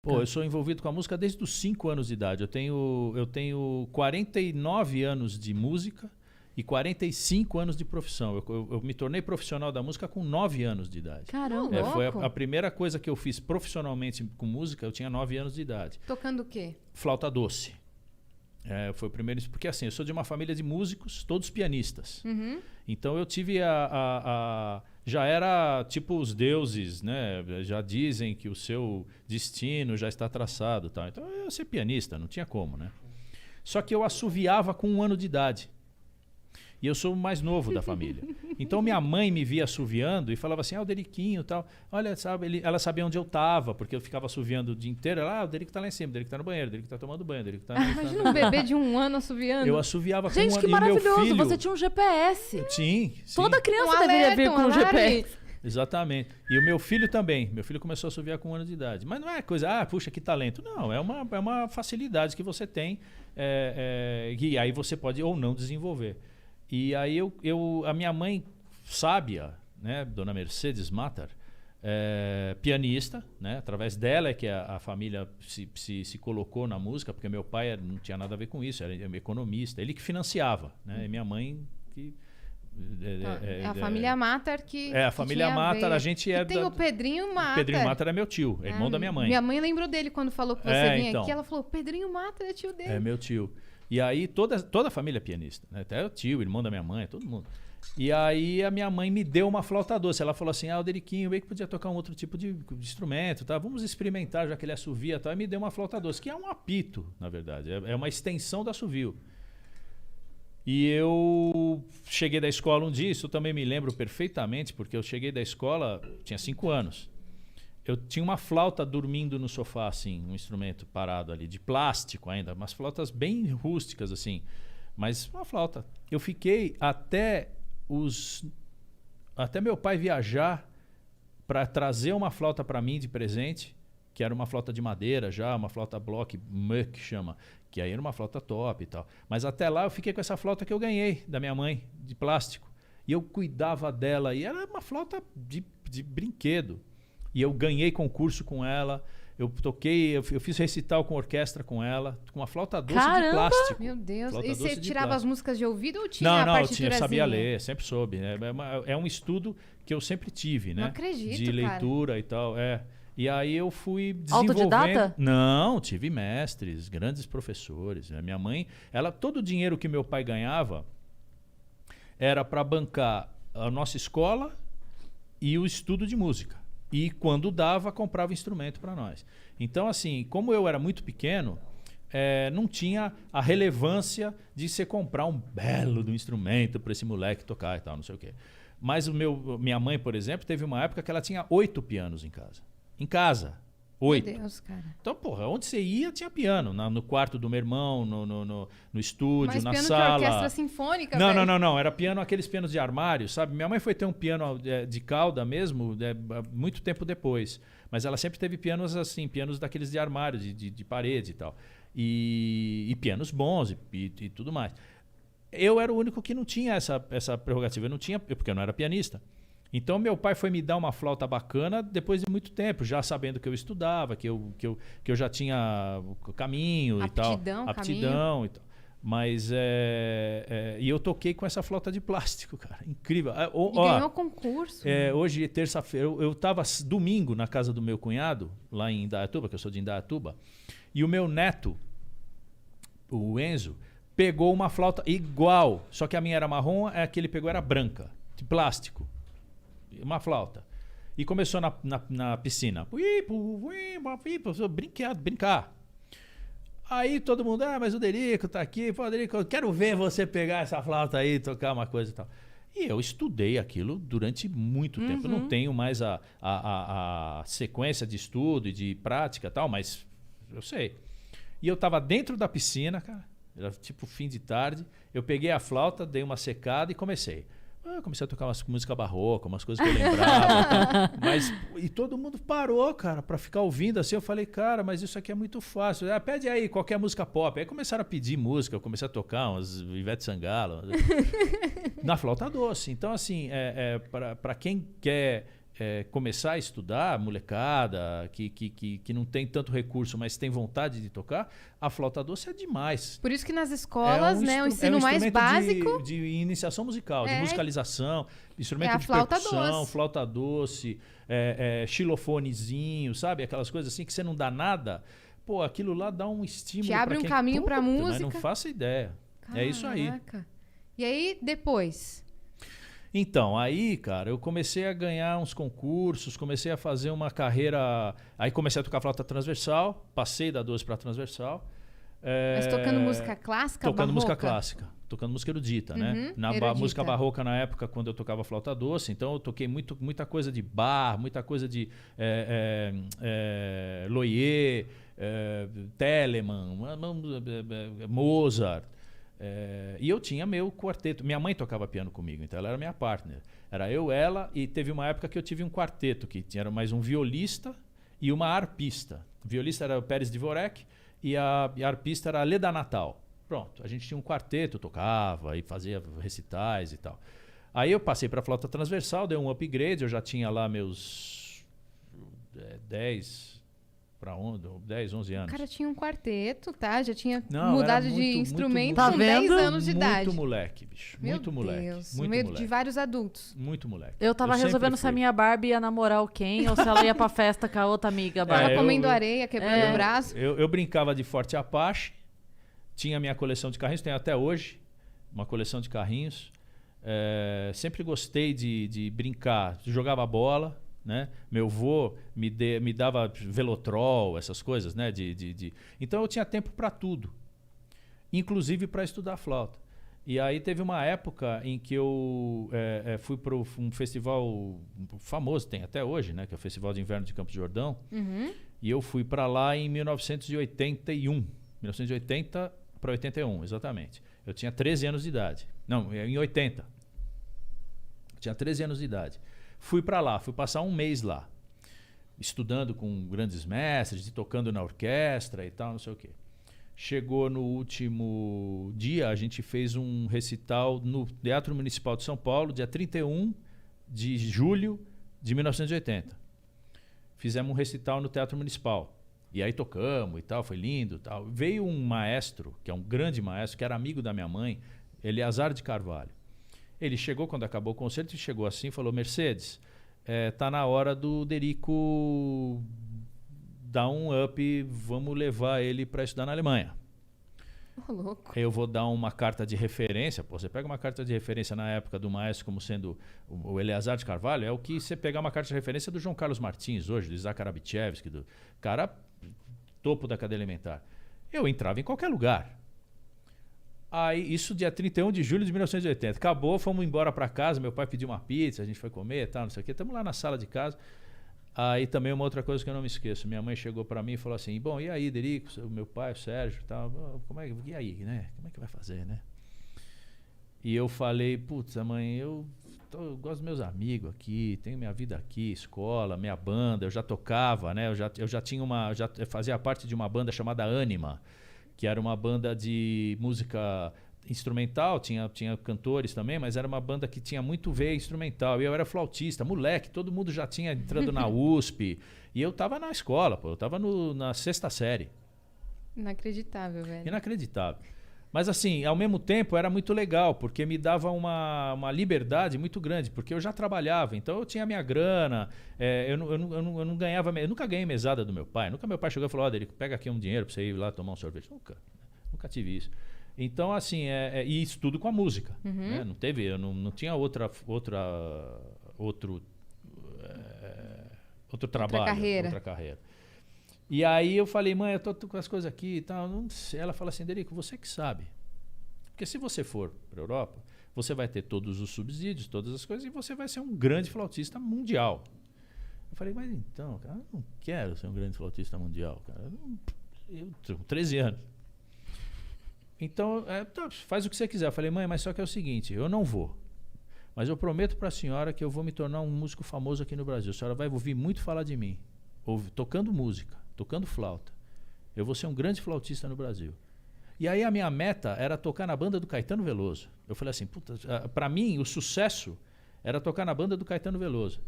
Pô, eu sou envolvido com a música desde os 5 anos de idade. Eu tenho 49 anos de música e 45 anos de profissão. Eu me tornei profissional da música com 9 anos de idade. Caramba, Foi a primeira coisa que eu fiz profissionalmente com música, eu tinha 9 anos de idade. Tocando o quê? Flauta doce. Foi o primeiro... Porque assim, eu sou de uma família de músicos, todos pianistas. Uhum. Então eu tive já era tipo os deuses, né? Já dizem que o seu destino já está traçado, tal. Então eu ia ser pianista, não tinha como, né? Só que eu assoviava com 1 ano de idade. E eu sou o mais novo da família. Então minha mãe me via assoviando e falava assim, o Deriquinho e tal. Olha, sabe, ela sabia onde eu estava, porque eu ficava assoviando o dia inteiro. Ela, o Derico tá lá em cima, o Derico tá no banheiro, o Derico tá tomando banho, o Derico tá... Imagina um bebê de 1 ano assoviando. Eu assoviava com Gente, 1 ano. que E o meu maravilhoso, filho... você tinha um GPS. Sim. Toda criança Um deveria alerta, vir um com um alarme. GPS. Exatamente. E o meu filho também. Meu filho começou a assoviar com 1 ano de idade. Mas não é coisa, puxa, que talento. Não, é uma facilidade que você tem e aí você pode ou não desenvolver. E aí a minha mãe, sábia, né, Dona Mercedes Matar, pianista, né, através dela é que a família se colocou na música, porque meu pai não tinha nada a ver com isso, era economista, ele que financiava, né, e minha mãe que... a família Matar que... a família Matar, a gente é... Tem o Pedrinho Matar. Pedrinho Matar é meu tio, é irmão da minha mãe. Minha mãe lembrou dele quando falou que você vinha então. aqui. Ela falou, Pedrinho Matar é tio dele. É meu tio. E aí toda a família é pianista, né? Até o tio, o irmão da minha mãe, todo mundo. E aí a minha mãe me deu uma flauta doce. Ela falou assim, o Deriquinho, eu que podia tocar um outro tipo de instrumento, tá? Vamos experimentar, já que ele assovia e tal. E me deu uma flauta doce, que é um apito, na verdade. É uma extensão do assovio. E eu cheguei da escola um dia, isso eu também me lembro perfeitamente, porque eu cheguei da escola, tinha 5 anos. Eu tinha uma flauta dormindo no sofá, assim, um instrumento parado ali, de plástico ainda, umas flautas bem rústicas, assim, mas uma flauta. Eu fiquei até meu pai viajar para trazer uma flauta para mim de presente, que era uma flauta de madeira já, uma flauta Block, que chama, que aí era uma flauta top e tal. Mas até lá eu fiquei com essa flauta que eu ganhei da minha mãe, de plástico. E eu cuidava dela, e era uma flauta de brinquedo. E eu ganhei concurso com ela, eu fiz recital com orquestra com ela, com uma flauta doce de plástico. Meu Deus, flauta e você tirava as músicas de ouvido ou tinha a partiturazinha? Não, eu sabia ler, sempre soube. Né? É um estudo que eu sempre tive, né? Não acredito, de leitura cara. E tal, E aí eu fui desenvolvendo... Autodidata? Não, tive mestres, grandes professores. Né? Minha mãe, todo o dinheiro que meu pai ganhava era para bancar a nossa escola e o estudo de música. E quando dava, comprava instrumento para nós. Então, assim, como eu era muito pequeno, não tinha a relevância de você comprar um belo do instrumento para esse moleque tocar e tal, não sei o quê. Mas minha mãe, por exemplo, teve uma época que ela tinha 8 pianos em casa. Em casa. 8. Meu Deus, cara. Então, porra, onde você ia tinha piano. No quarto do meu irmão, no estúdio, mas na piano sala. de orquestra sinfônica, Não. Era piano, aqueles pianos de armário, sabe? Minha mãe foi ter um piano de cauda mesmo, muito tempo depois. Mas ela sempre teve pianos assim, pianos daqueles de armário, de parede e tal. E pianos bons e tudo mais. Eu era o único que não tinha essa prerrogativa. Eu não tinha, porque eu não era pianista. Então meu pai foi me dar uma flauta bacana depois de muito tempo, já sabendo que eu estudava, que eu já tinha o caminho e tal. Aptidão e tal. Mas e eu toquei com essa flauta de plástico, cara. Incrível. Ganhou concurso. Hoje, terça-feira, eu estava domingo na casa do meu cunhado, lá em Indaiatuba, que eu sou de Indaiatuba, e o meu neto, o Enzo, pegou uma flauta igual, só que a minha era marrom, a que ele pegou era branca, de plástico. Uma flauta. E começou na piscina. Brincar. Aí todo mundo, mas o Derico tá aqui. Pô, Derico, eu quero ver você pegar essa flauta aí e tocar uma coisa e tal. E eu estudei aquilo durante muito tempo. Eu não tenho mais a sequência de estudo e de prática e tal, mas eu sei. E eu tava dentro da piscina, cara. Era tipo fim de tarde. Eu peguei a flauta, dei uma secada e comecei. Eu comecei a tocar umas música barroca, umas coisas que eu lembrava. E todo mundo parou, cara, pra ficar ouvindo assim. Eu falei, cara, mas isso aqui é muito fácil. Pede aí qualquer música pop. Aí começaram a pedir música, eu comecei a tocar umas Ivete Sangalo. Na flauta doce. Então, assim, pra quem quer começar a estudar, molecada, que não tem tanto recurso, mas tem vontade de tocar, a flauta doce é demais. Por isso que nas escolas, o ensino mais básico... De iniciação musical, de musicalização, instrumento de flauta percussão, doce. flauta doce, xilofonezinho, sabe? Aquelas coisas assim que você não dá nada. Pô, aquilo lá dá um estímulo. Te abre um caminho pra música. Mas não faço ideia. Caraca. É isso aí. E aí, depois? Então, aí, cara, eu comecei a ganhar uns concursos, comecei a fazer uma carreira... Aí comecei a tocar flauta transversal, passei da 12 para transversal. Mas tocando música clássica, tocando barroca? música clássica, tocando música erudita, né? Música barroca na época, quando eu tocava flauta doce, então eu toquei muita coisa de Bach, muita coisa de Loyer, Telemann, Mozart. E eu tinha meu quarteto. Minha mãe tocava piano comigo, então ela era minha partner. Era eu, ela, e teve uma época que eu tive um quarteto, que era mais um violista e uma arpista. O violista era o Pérez Dvorek e a arpista era a Leda Natal. Pronto, a gente tinha um quarteto, tocava e fazia recitais e tal. Aí eu passei para flauta transversal, dei um upgrade, eu já tinha lá meus 10, 11 anos. O cara tinha um quarteto, tá? Já tinha Não, mudado de instrumento tá com vendo? 10 anos de idade. Muito moleque, bicho. Meu muito moleque. Deus, Muito no meio moleque. de vários adultos. Muito moleque. Eu tava resolvendo se a minha Barbie ia namorar o Ken ou se ela ia pra festa com a outra amiga. Tava comendo areia, quebrando o braço. Eu brincava de Forte Apache, tinha minha coleção de carrinhos, tenho até hoje uma coleção de carrinhos. Sempre gostei de brincar, jogava bola. Né? Meu avô me dava Velotrol, essas coisas, né? Então eu tinha tempo para tudo, inclusive para estudar flauta. E aí teve uma época em que eu fui para um festival famoso, tem até hoje, né? Que é o Festival de Inverno de Campos do Jordão. E eu fui para lá em 1981. 1980 para 81, exatamente. Eu tinha 13 anos de idade. Não, em 80. Eu tinha 13 anos de idade. Fui para lá, fui passar um mês lá, estudando com grandes mestres, e tocando na orquestra e tal, não sei o quê. Chegou no último dia, a gente fez um recital no Teatro Municipal de São Paulo, dia 31 de julho de 1980. Fizemos um recital no Teatro Municipal. E aí tocamos e tal, foi lindo e tal. Veio um maestro, que é um grande maestro, que era amigo da minha mãe, Eleazar de Carvalho. Ele chegou, quando acabou o concerto, e chegou assim e falou: Mercedes, tá na hora do Derico dar um up, vamos levar ele para estudar na Alemanha. Oh, louco. Eu vou dar uma carta de referência. Pô, você pega uma carta de referência na época do maestro como sendo o Eleazar de Carvalho, é o que você pegar uma carta de referência do João Carlos Martins hoje, do Isaac Arabichevski, do cara topo da cadeia alimentar. Eu entrava em qualquer lugar. Aí, isso dia 31 de julho de 1980. Acabou, fomos embora para casa, meu pai pediu uma pizza, a gente foi comer e tal, não sei o quê. Estamos lá na sala de casa. Aí também uma outra coisa que eu não me esqueço. Minha mãe chegou para mim e falou assim: bom, e aí, Derico, o meu pai, o Sérgio, tal, e aí, né? Como é que vai fazer, né? E eu falei: putz, mãe, eu gosto dos meus amigos aqui, tenho minha vida aqui, escola, minha banda, eu já tocava, né? Eu já tinha eu fazia parte de uma banda chamada Anima, que era uma banda de música instrumental, tinha cantores também, mas era uma banda que tinha muito veia instrumental. E eu era flautista, moleque, todo mundo já tinha entrado na USP. E eu tava na escola, pô, eu tava na 6ª série. Inacreditável, velho. Inacreditável. Mas assim, ao mesmo tempo era muito legal, porque me dava uma liberdade muito grande, porque eu já trabalhava, então eu tinha minha grana, eu não ganhava, eu nunca ganhei mesada do meu pai, nunca meu pai chegou e falou: Derico, pega aqui um dinheiro pra você ir lá tomar um sorvete. Nunca tive isso. Então assim, e isso tudo com a música, né? Não teve, eu não tinha outro trabalho, outra carreira. E aí eu falei: mãe, eu tô com as coisas aqui e tal. Não sei. Ela fala assim: Derico, você que sabe. Porque se você for para a Europa, você vai ter todos os subsídios, todas as coisas, e você vai ser um grande flautista mundial. Eu falei: mas então, cara, eu não quero ser um grande flautista mundial, cara. Eu tenho 13 anos. Então, faz o que você quiser. Eu falei: mãe, mas só que é o seguinte, eu não vou. Mas eu prometo para a senhora que eu vou me tornar um músico famoso aqui no Brasil. A senhora vai ouvir muito falar de mim. Tocando música, tocando flauta. Eu vou ser um grande flautista no Brasil. E aí a minha meta era tocar na banda do Caetano Veloso. Eu falei assim: puta, pra mim o sucesso era tocar na banda do Caetano Veloso.